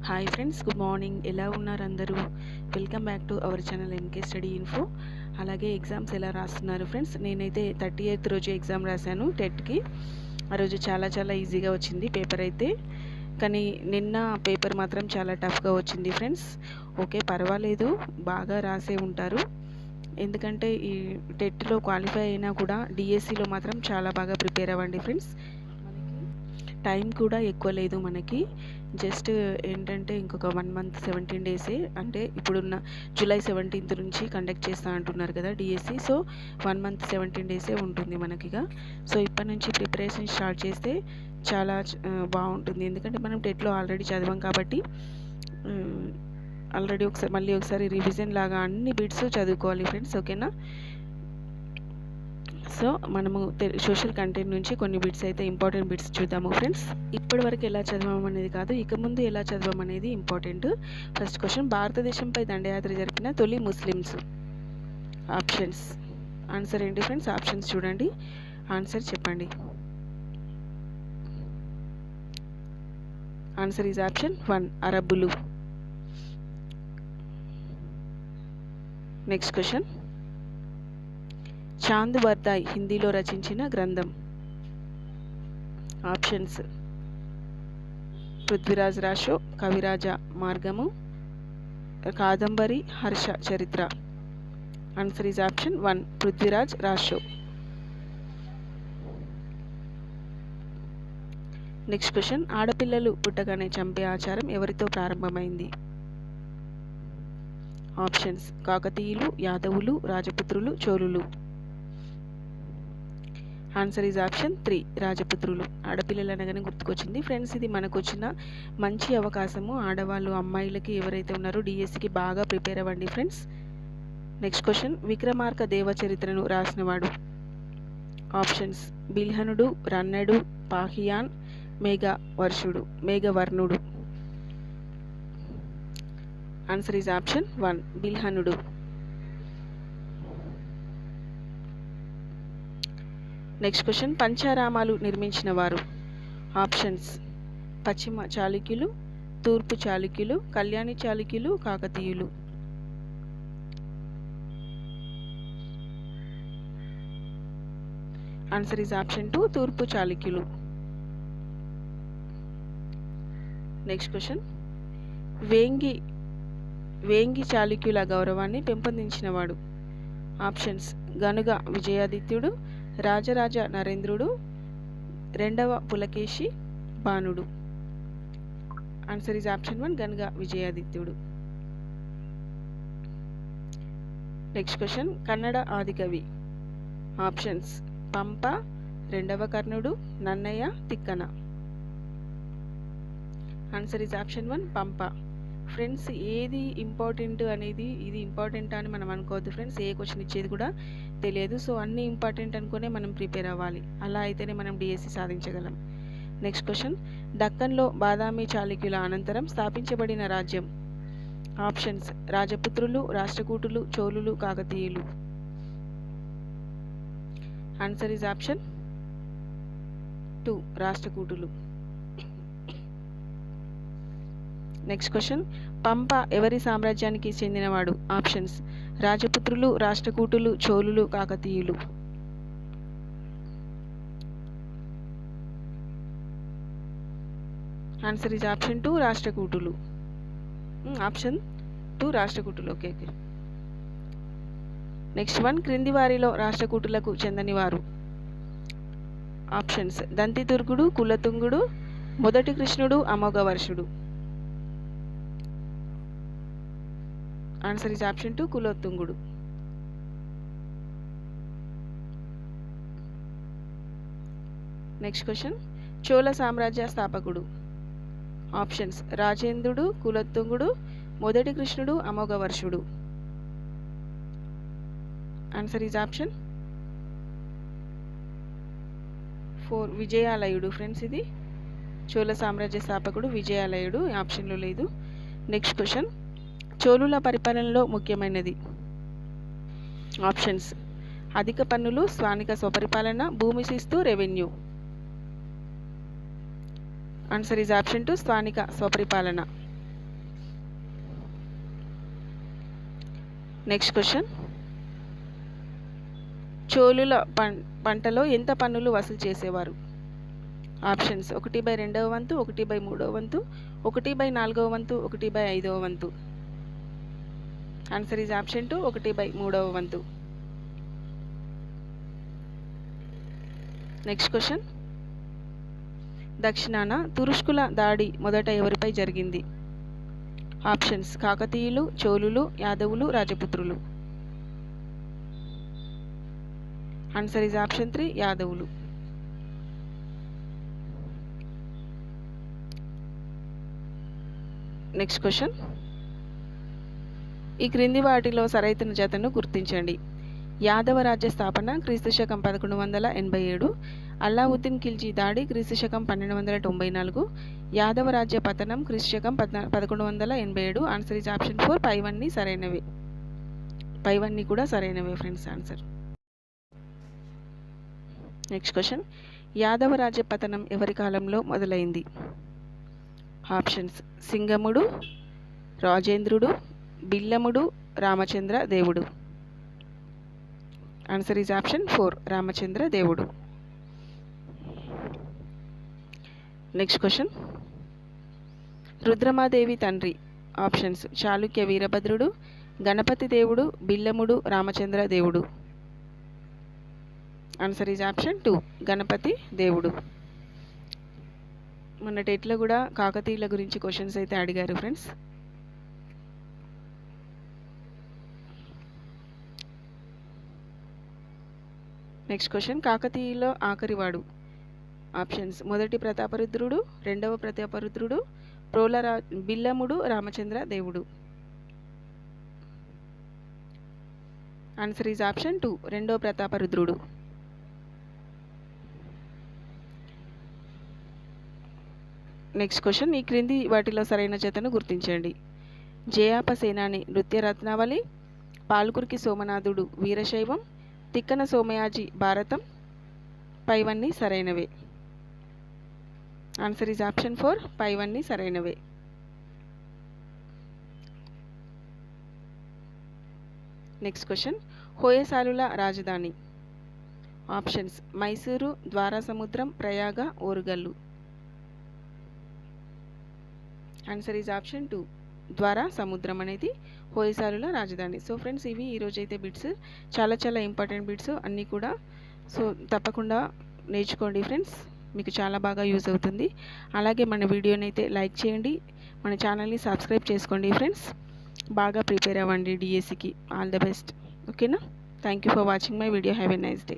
Hi friends, good morning. ఎలా ఉన్నారు అందరూ? Welcome back to our channel MK study info. అలాగే ఎగ్జామ్స్ ఎలా రాస్తున్నారు ఫ్రెండ్స్? నేనైతే 38th రోజు ఎగ్జామ్ రాశాను టెట్కి. ఆ రోజు చాలా ఈజీగా వచ్చింది పేపర్ అయితే, కానీ నిన్న పేపర్ మాత్రం చాలా టఫ్గా వచ్చింది ఫ్రెండ్స్. ఓకే, పర్వాలేదు, బాగా రాసే ఉంటారు. ఎందుకంటే ఈ టెట్లో క్వాలిఫై అయినా కూడా డిఎస్సిలో మాత్రం చాలా బాగా ప్రిపేర్ అవ్వండి ఫ్రెండ్స్. టైం కూడా ఎక్కువ లేదు మనకి. జస్ట్ ఏంటంటే ఇంకొక 1 month 17 days, అంటే ఇప్పుడున్న జూలై 17th నుంచి కండక్ట్ చేస్తా అంటున్నారు కదా డిఎస్సి. సో 1 month 17 days ఉంటుంది మనకిగా. సో ఇప్పటి నుంచి ప్రిపరేషన్ స్టార్ట్ చేస్తే చాలా బాగుంటుంది. ఎందుకంటే మనం టెట్లో ఆల్రెడీ చదివాం కాబట్టి ఆల్రెడీ మళ్ళీ ఒకసారి రివిజన్ లాగా అన్ని బిట్స్ చదువుకోవాలి ఫ్రెండ్స్, ఓకేనా? సో మనము సోషల్ కంటెంట్ నుంచి కొన్ని బిట్స్ అయితే ఇంపార్టెంట్ బిట్స్ చూద్దాము ఫ్రెండ్స్. ఇప్పటి వరకు ఎలా చదవమనేది కాదు, ఇక ముందు ఎలా చదవమనేది ఇంపార్టెంట్. ఫస్ట్ క్వశ్చన్, భారతదేశంపై దండయాత్ర జరిపిన తొలి ముస్లిమ్స్. ఆప్షన్స్. ఆన్సర్ ఏంటి ఫ్రెండ్స్? ఆప్షన్స్ చూడండి, ఆన్సర్ చెప్పండి. ఆన్సర్ ఈజ్ ఆప్షన్ 1, అరబ్బులు. నెక్స్ట్ క్వశ్చన్, చాంద్ బర్దాయ్ హిందీలో రచించిన గ్రంథం. ఆప్షన్స్: పృథ్వీరాజ్ రాషో, కవిరాజ మార్గము, Kadambari, Harsha Charitra. Answer is option 1, Prithviraj Raso. Next question, ఆడపిల్లలు పుట్టగానే చంపే ఆచారం ఎవరితో ప్రారంభమైంది? ఆప్షన్స్: కాకతీయులు, యాదవులు, రాజపుత్రులు, చోళులు. ఆన్సర్ ఈజ్ ఆప్షన్ 3, రాజపుత్రులు. ఆడపిల్లలు అనగానే గుర్తుకొచ్చింది ఫ్రెండ్స్. ఇది మనకు వచ్చిన మంచి అవకాశము. ఆడవాళ్ళు, అమ్మాయిలకి ఎవరైతే ఉన్నారో డిఎస్సికి బాగా ప్రిపేర్ అవ్వండి friends. Next question, Vikramarka Deva చరిత్రను రాసినవాడు. ఆప్షన్స్: బిల్హనుడు, రన్నడు, పాహియాన్, మేఘవర్ణుడు. ఆన్సర్ ఈజ్ ఆప్షన్ 1, బిల్హనుడు. నెక్స్ట్ క్వశ్చన్, పంచారామాలు నిర్మించిన వారు. ఆప్షన్స్: పశ్చిమ చాళుక్యులు, తూర్పు చాళుక్యులు, కళ్యాణి చాళుక్యులు, కాకతీయులు. ఆన్సర్ ఈజ్ ఆప్షన్ 2, తూర్పు చాళుక్యులు. నెక్స్ట్ క్వశ్చన్, వేంగి చాళుక్యుల గౌరవాన్ని పెంపొందించినవాడు. ఆప్షన్స్: గనుగ విజయాదిత్యుడు, రాజరాజ నరేంద్రుడు, రెండవ పులకేశి, బాణుడు. ఆన్సర్ ఈజ్ ఆప్షన్ 1, గనుగ విజయాదిత్యుడు. నెక్స్ట్ క్వశ్చన్, కన్నడ ఆదికవి. ఆప్షన్స్: పంప, రెండవ కర్ణుడు, Nannayya, Tikkana. Answer is option 1, Pampa. Friends, ఏది ఇంపార్టెంట్ అనేది ఇది ఇంపార్టెంట్ అని మనం అనుకోవద్దు ఫ్రెండ్స్. ఏ క్వశ్చన్ ఇచ్చేది కూడా తెలియదు. సో అన్నీ ఇంపార్టెంట్ అనుకునే మనం ప్రిపేర్ అవ్వాలి. అలా అయితేనే మనం డిఎస్సి సాధించగలం. నెక్స్ట్ క్వశ్చన్, దక్కన్లో బాదామి చాళుక్యుల అనంతరం స్థాపించబడిన రాజ్యం. ఆప్షన్స్: రాజపుత్రులు, రాష్ట్రకూటులు, చోళులు, కాకతీయులు. ఆన్సర్ ఈజ్ ఆప్షన్ 2, రాష్ట్రకూటులు. నెక్స్ట్ క్వశ్చన్, పంప ఎవరి సామ్రాజ్యానికి చెందినవాడు? ఆప్షన్స్: రాజపుత్రులు, రాష్ట్రకూటులు, చోళులు, కాకతీయులు. ఆన్సర్ ఈజ్ ఆప్షన్ 2, రాష్ట్రకూటులు. ఆప్షన్ 2, రాష్ట్రకూటులు. ఓకే. నెక్స్ట్ వన్, క్రింది వారిలో రాష్ట్రకూటులకు చెందనివారు. ఆప్షన్స్: దంతిదుర్గుడు, కులతుంగుడు, మొదటి కృష్ణుడు, అమోఘవర్షుడు. ఆన్సర్ ఈజ్ ఆప్షన్ 2, కులోత్తుంగుడు. నెక్స్ట్ క్వశ్చన్, చోళ సామ్రాజ్య స్థాపకుడు. ఆప్షన్స్: రాజేంద్రుడు, కులోత్తుంగుడు, మొదటి కృష్ణుడు, అమోఘవర్షుడు. Answer is option 4, విజయాలయుడు. ఫ్రెండ్స్, ఇది చోళ సామ్రాజ్య స్థాపకుడు విజయాలయుడు, ఆప్షన్లో లేదు. నెక్స్ట్ క్వశ్చన్, చోళుల పరిపాలనలో ముఖ్యమైనది. ఆప్షన్స్: అధిక పన్నులు, స్థానిక స్వపరిపాలన, భూమి శిస్తు, రెవెన్యూ. ఆన్సర్ ఈజ్ ఆప్షన్ 2, స్థానిక స్వపరిపాలన. నెక్స్ట్ క్వశ్చన్, చోళుల పంటలో ఎంత పన్నులు వసూలు చేసేవారు? ఆప్షన్స్ 1/2వ వంతు, 1/3వ వంతు, 1/4వ వంతు, 1/5వ వంతు. ఆన్సర్ ఈజ్ ఆప్షన్ 2, 1/3వ వంతు. నెక్స్ట్ క్వశ్చన్, దక్షిణాన తురుష్కుల దాడి మొదట ఎవరిపై జరిగింది? ఆప్షన్స్ కాకతీయులు, చోళులు, యాదవులు, రాజపుత్రులు. ఆన్సర్ ఈజ్ ఆప్షన్ 3, యాదవులు. నెక్స్ట్ క్వశ్చన్, ఈ క్రింది వాటిలో సరైన జతను గుర్తించండి. యాదవ రాజ్య స్థాపన క్రీస్తుశకం 1187, అల్లావుద్దీన్ ఖిల్జీ దాడి క్రీస్తుశకం 1294, యాదవ రాజ్య పతనం క్రీస్తుశకం 1187. ఆన్సర్ ఈజ్ ఆప్షన్ 4, పైవన్నీ సరైనవే. పైవన్నీ కూడా సరైనవే friends answer. Next question, Yadava రాజ్య పతనం ఎవరి కాలంలో మొదలైంది? ఆప్షన్స్ సింగముడు, రాజేంద్రుడు, బిల్లముడు, రామచంద్ర దేవుడు. ఆన్సర్ ఈజ్ ఆప్షన్ 4, రామచంద్ర దేవుడు. నెక్స్ట్ క్వశ్చన్, రుద్రమాదేవి తండ్రి. ఆప్షన్స్ చాళుక్య వీరభద్రుడు, గణపతి దేవుడు, బిల్లముడు, రామచంద్ర దేవుడు. ఆన్సర్ ఈజ్ ఆప్షన్ 2, గణపతి దేవుడు. మొన్న టెట్లో కూడా కాకతీయుల గురించి క్వశ్చన్స్ అయితే అడిగారు ఫ్రెండ్స్. నెక్స్ట్ క్వశ్చన్, కాకతీయులో ఆఖరివాడు. ఆప్షన్స్ మొదటి ప్రతాపరుద్రుడు, రెండవ ప్రతాపరుద్రుడు, బిల్లముడు, రామచంద్ర దేవుడు. ఆన్సర్ ఈజ్ ఆప్షన్ 2, రెండవ ప్రతాపరుద్రుడు. నెక్స్ట్ క్వశ్చన్, ఈ క్రింది వాటిలో సరైన జతను గుర్తించండి. జయాప సేనాని నృత్య రత్నావళి, పాల్కురికి సోమనాథుడు వీరశైవం, తిక్కన సోమయాజి భారతం. పైవన్నీ సరైనవే. ఆన్సర్ ఈజ్ ఆప్షన్ 4, పైవన్నీ సరైనవే. నెక్స్ట్ క్వశ్చన్, హోయసాలుల రాజధాని. Options Mysuru, Dwarasamudram, Prayaga, Orugallu. Answer is option 2, Dwara సముద్రం అనేది హోయసాలుల రాజధాని. సో ఫ్రెండ్స్, ఇవి ఈరోజైతే బిట్స్, చాలా ఇంపార్టెంట్ బిట్స్ అన్నీ కూడా. సో తప్పకుండా నేర్చుకోండి ఫ్రెండ్స్, మీకు చాలా బాగా యూజ్ అవుతుంది. అలాగే మన వీడియోని అయితే లైక్ చేయండి, మన ఛానల్ని సబ్స్క్రైబ్ చేసుకోండి ఫ్రెండ్స్. బాగా ప్రిపేర్ అవ్వండి డిఎస్సికి. All the best. ఓకేనా? Thank you for watching my video. Have a nice day.